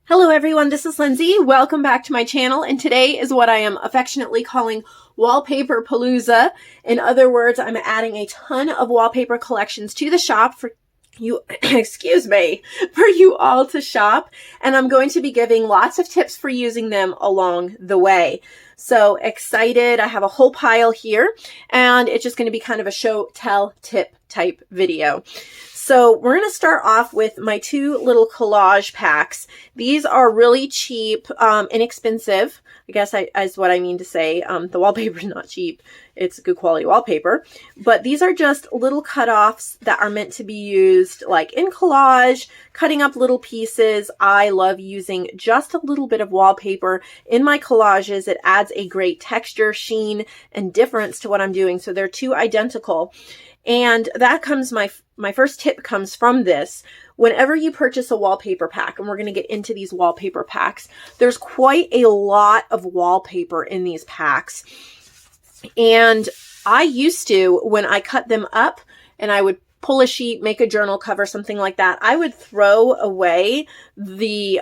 Hello everyone, this is Lindsay. Welcome back to my channel, and today is what I am affectionately calling Wallpaperpallooza. In other words, I'm adding a ton of wallpaper collections to the shop for you, excuse me, for you all to shop, and I'm going to be giving lots of tips for using them along the way. So excited. I have a whole pile here, and it's just going to be kind of a show, tell, tip type video. So we're going to start off with my two little collage packs. These are really cheap, inexpensive, I guess is what I mean to say. The wallpaper is not cheap. It's good quality wallpaper. But these are just little cutoffs that are meant to be used like in collage, cutting up little pieces. I love using just a little bit of wallpaper in my collages. It adds a great texture, sheen, and difference to what I'm doing. So they're two identical. And that comes, my first tip comes from this. Whenever you purchase a wallpaper pack, and we're going to get into these wallpaper packs, there's quite a lot of wallpaper in these packs. And I used to, when I cut them up and I would pull a sheet, make a journal cover, something like that, I would throw away the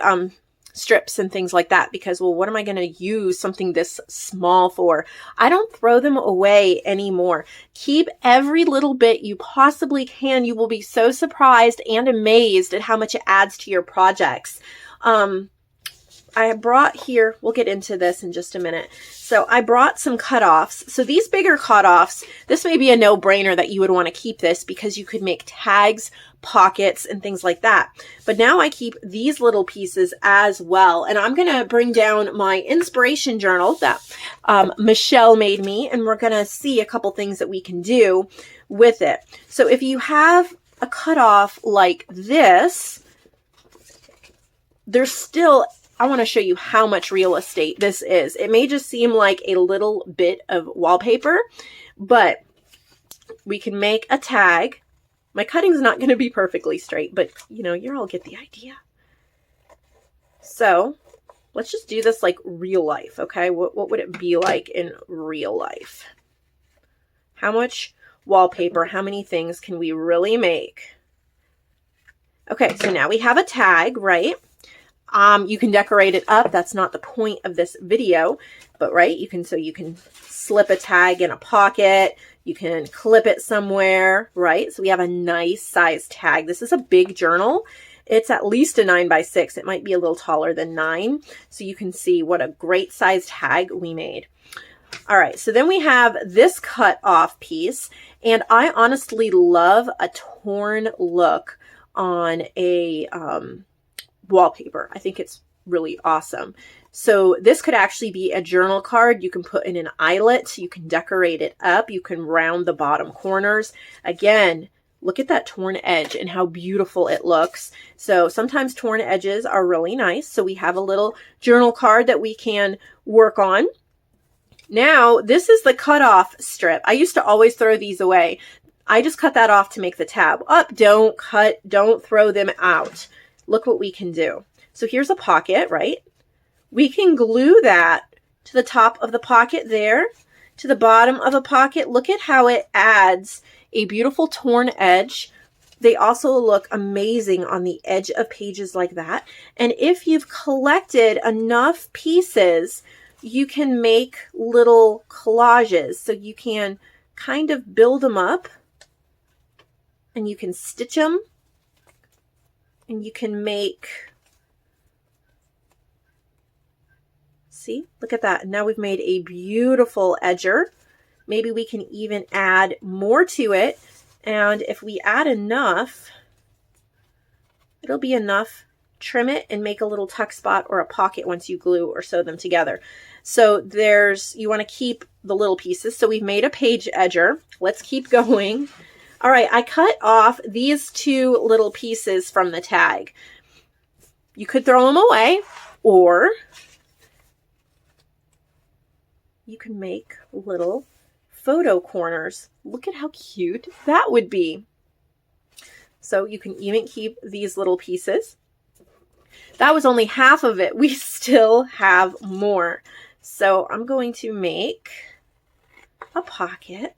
strips and things like that because, well, what am I going to use something this small for? I don't throw them away anymore. Keep every little bit you possibly can. You will be so surprised and amazed at how much it adds to your projects. I brought here, we'll get into this in just a minute. So I brought some cutoffs. So these bigger cutoffs, this may be a no-brainer that you would want to keep this because you could make tags, pockets, and things like that. But now I keep these little pieces as well. And I'm going to bring down my inspiration journal that Michelle made me, and we're going to see a couple things that we can do with it. So if you have a cutoff like this, there's still, I want to show you how much real estate this is. It may just seem like a little bit of wallpaper, but we can make a tag. My cutting's not going to be perfectly straight, but you know, you all get the idea. So let's just do this like real life, okay? What would it be like in real life? How much wallpaper, how many things can we really make? Okay, so now we have a tag, right? You can decorate it up. That's not the point of this video, but right, you can slip a tag in a pocket. You can clip it somewhere, right? So we have a nice size tag. This is a big journal. It's at least a 9x6. It might be a little taller than 9. So you can see what a great size tag we made. All right, so then we have this cut off piece, and I honestly love a torn look on a wallpaper. I think it's really awesome. So this could actually be a journal card. You can put in an eyelet. You can decorate it up. You can round the bottom corners. Again, look at that torn edge and how beautiful it looks. So sometimes torn edges are really nice. So we have a little journal card that we can work on. Now, this is the cutoff strip. I used to always throw these away. I just cut that off to make the tab. Don't cut, don't throw them out. Look what we can do. So here's a pocket, right? We can glue that to the top of the pocket there, to the bottom of a pocket. Look at how it adds a beautiful torn edge. They also look amazing on the edge of pages like that. And if you've collected enough pieces, you can make little collages. So you can kind of build them up and you can stitch them. And you can make, see, look at that. Now we've made a beautiful edger. Maybe we can even add more to it. And if we add enough, it'll be enough. Trim it and make a little tuck spot or a pocket once you glue or sew them together. So you want to keep the little pieces. So we've made a page edger. Let's keep going. All right, I cut off these two little pieces from the tag. You could throw them away, or you can make little photo corners. Look at how cute that would be. So you can even keep these little pieces. That was only half of it. We still have more. So I'm going to make a pocket.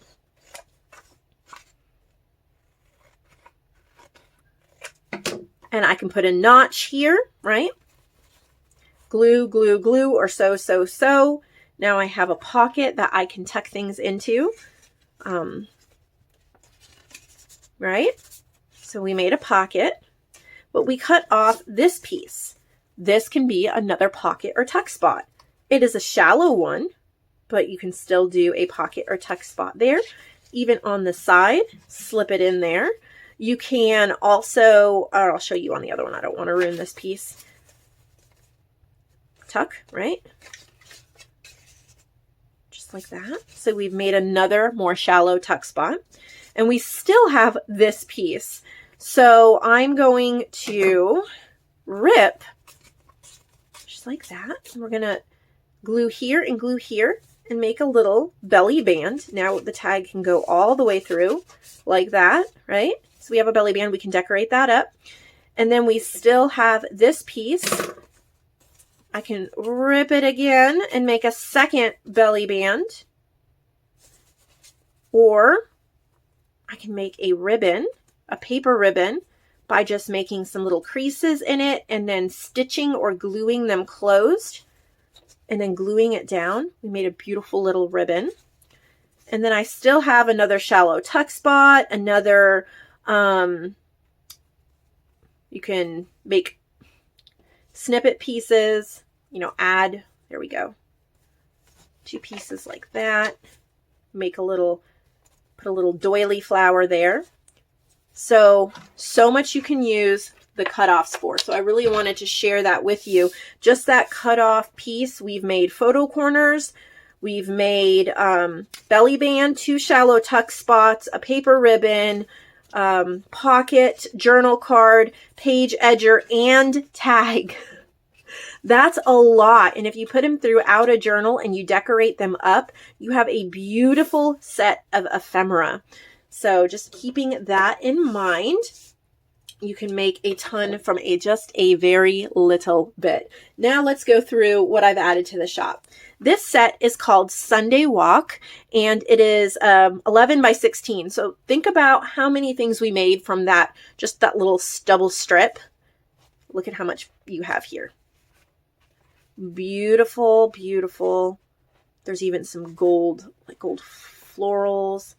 And I can put a notch here, right? glue, glue, glue, or sew, sew, sew. Now I have a pocket that I can tuck things into. Right? So we made a pocket, but we cut off this piece. This can be another pocket or tuck spot. It is a shallow one, but you can still do a pocket or tuck spot there. Even on the side, slip it in there. You can also, I'll show you on the other one. I don't want to ruin this piece. Tuck, right? Just like that. So we've made another more shallow tuck spot. And we still have this piece. So I'm going to rip just like that. And we're going to glue here and glue here and make a little belly band. Now the tag can go all the way through like that, right? So we have a belly band. We can decorate that up. And then we still have this piece. I can rip it again and make a second belly band. Or I can make a ribbon, a paper ribbon, by just making some little creases in it and then stitching or gluing them closed and then gluing it down. We made a beautiful little ribbon. And then I still have another shallow tuck spot, another, you can make snippet pieces, you know, add, there we go, 2 pieces like that, make a little, put a little doily flower there. So much you can use the cutoffs for. So I really wanted to share that with you. Just that cutoff piece, we've made photo corners, we've made belly band, 2 shallow tuck spots, a paper ribbon, pocket, journal card, page edger, and tag. That's a lot. And if you put them throughout a journal and you decorate them up, you have a beautiful set of ephemera. So just keeping that in mind, you can make a ton from just a very little bit. Now let's go through what I've added to the shop. This set is called Sunday Walk, and it is 11 by 16. So think about how many things we made from that, just that little double strip. Look at how much you have here. Beautiful, beautiful. There's even some gold, like gold florals,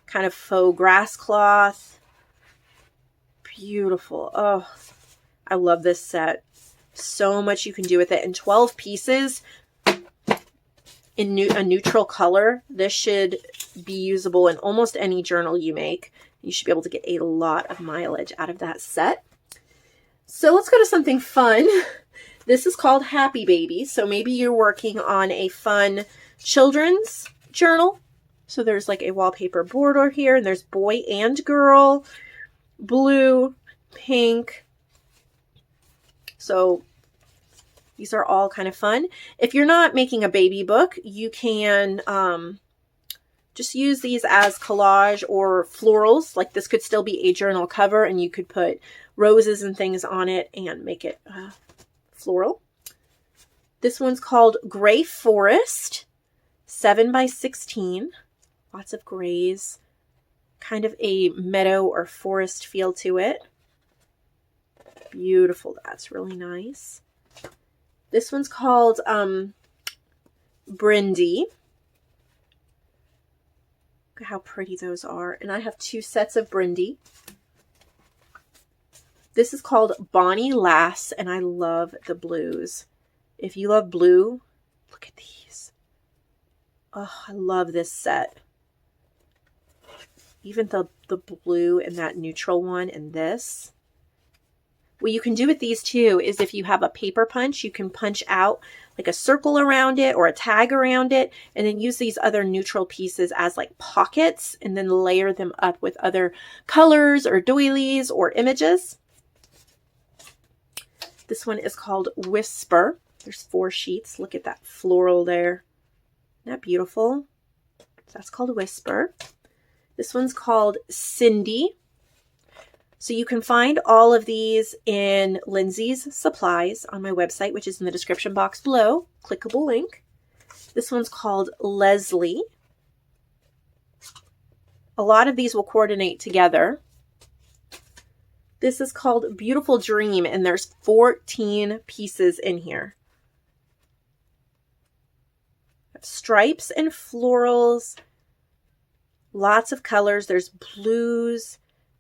kind of faux grass cloth. Beautiful. Oh, I love this set. So much you can do with it. And 12 pieces in a neutral color. This should be usable in almost any journal you make. You should be able to get a lot of mileage out of that set. So let's go to something fun. This is called Happy Baby. So maybe you're working on a fun children's journal. So there's like a wallpaper border here, and there's boy and girl, blue, pink. So these are all kind of fun. If you're not making a baby book, you can just use these as collage or florals. Like this could still be a journal cover, and you could put roses and things on it and make it floral. This one's called Gray Forest, 7 by 16. Lots of grays, kind of a meadow or forest feel to it. Beautiful. That's really nice. This one's called Brindy. Look at how pretty those are. And I have 2 sets of Brindy. This is called Bonnie Lass, and I love the blues. If you love blue, look at these. Oh, I love this set. Even the blue and that neutral one and this. What you can do with these too is if you have a paper punch, you can punch out like a circle around it or a tag around it, and then use these other neutral pieces as like pockets, and then layer them up with other colors or doilies or images. This one is called Whisper. There's 4 sheets. Look at that floral there. Isn't that beautiful? So that's called Whisper. This one's called Cindy. So you can find all of these in Lindsay's Supplies on my website, which is in the description box below. Clickable link. This one's called Leslie. A lot of these will coordinate together. This is called Beautiful Dream, and there's 14 pieces in here. stripes and florals, lots of colors. There's blues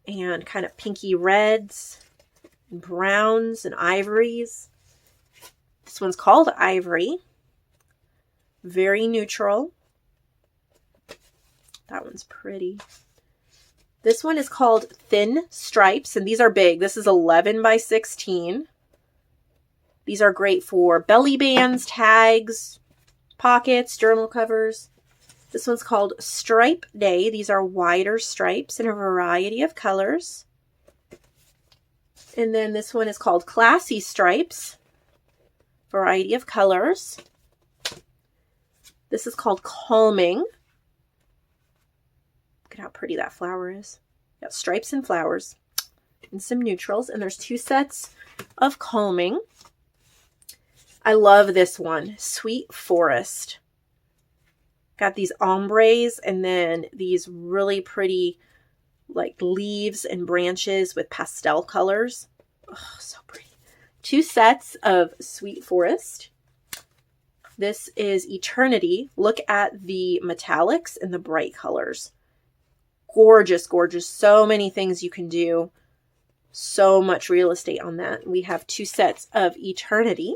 and kind of pinky reds, and browns and ivories. This one's called Ivory. Very neutral. That one's pretty. This one is called Thin Stripes, and these are big. This is 11 by 16. These are great for belly bands, tags, pockets, journal covers. This one's called Stripe Day. These are wider stripes in a variety of colors. And then this one is called Classy Stripes. Variety of colors. This is called Calming. Look at how pretty that flower is. Got stripes and flowers and some neutrals. And there's 2 sets of Calming. I love this one, Sweet Forest. Got these ombres and then these really pretty like leaves and branches with pastel colors. Oh, so pretty. 2 sets of Sweet Forest. This is Eternity. Look at the metallics and the bright colors. Gorgeous, gorgeous. So many things you can do. So much real estate on that. We have 2 sets of Eternity.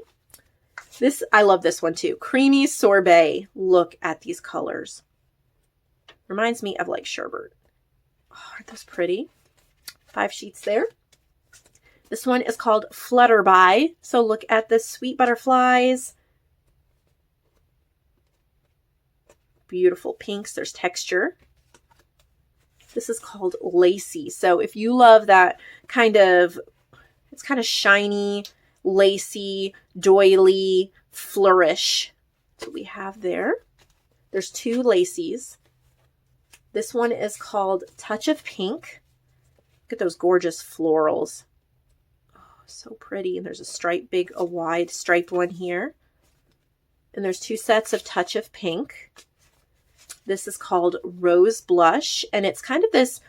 I love this one too. Creamy Sorbet. Look at these colors. Reminds me of like sherbet. Oh, aren't those pretty? 5 sheets there. This one is called Flutterby. So look at the sweet butterflies. Beautiful pinks. There's texture. This is called Lacy. So if you love that kind of, it's kind of shiny, lacy, doily, flourish. That's what we have there. There's 2 lacies. This one is called Touch of Pink. Look at those gorgeous florals. Oh, so pretty. And there's a wide striped one here. And there's 2 sets of Touch of Pink. This is called Rose Blush. And it's kind of this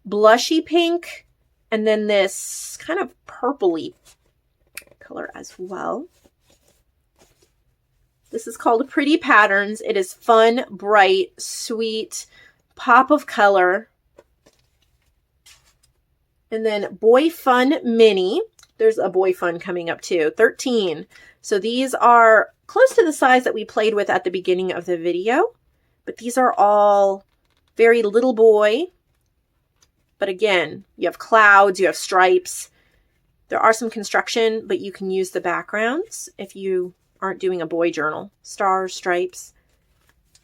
blushy pink and then this kind of purpley color as well. This is called Pretty Patterns. It is fun, bright, sweet, pop of color. And then Boy Fun Mini. There's a Boy Fun coming up too. 13. So these are close to the size that we played with at the beginning of the video. But these are all very little boy. But again, you have clouds, you have stripes. There are some construction, but you can use the backgrounds if you aren't doing a boy journal. Stars, stripes.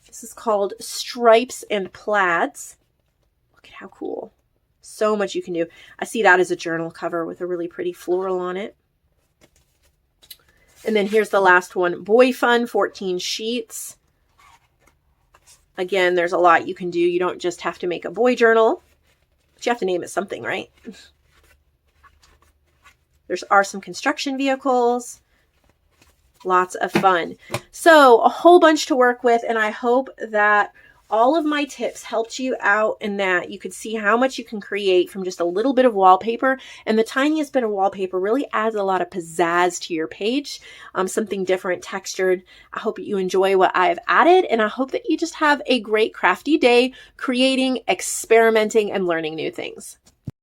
This is called Stripes and Plaids. Look at how cool. So much you can do. I see that as a journal cover with a really pretty floral on it. And then here's the last one. Boy Fun, 14 sheets. Again, there's a lot you can do. You don't just have to make a boy journal, but you have to name it something, right? There are some construction vehicles. Lots of fun. So a whole bunch to work with, and I hope that all of my tips helped you out and that you could see how much you can create from just a little bit of wallpaper. And the tiniest bit of wallpaper really adds a lot of pizzazz to your page, something different, textured. I hope you enjoy what I've added, and I hope that you just have a great crafty day creating, experimenting, and learning new things.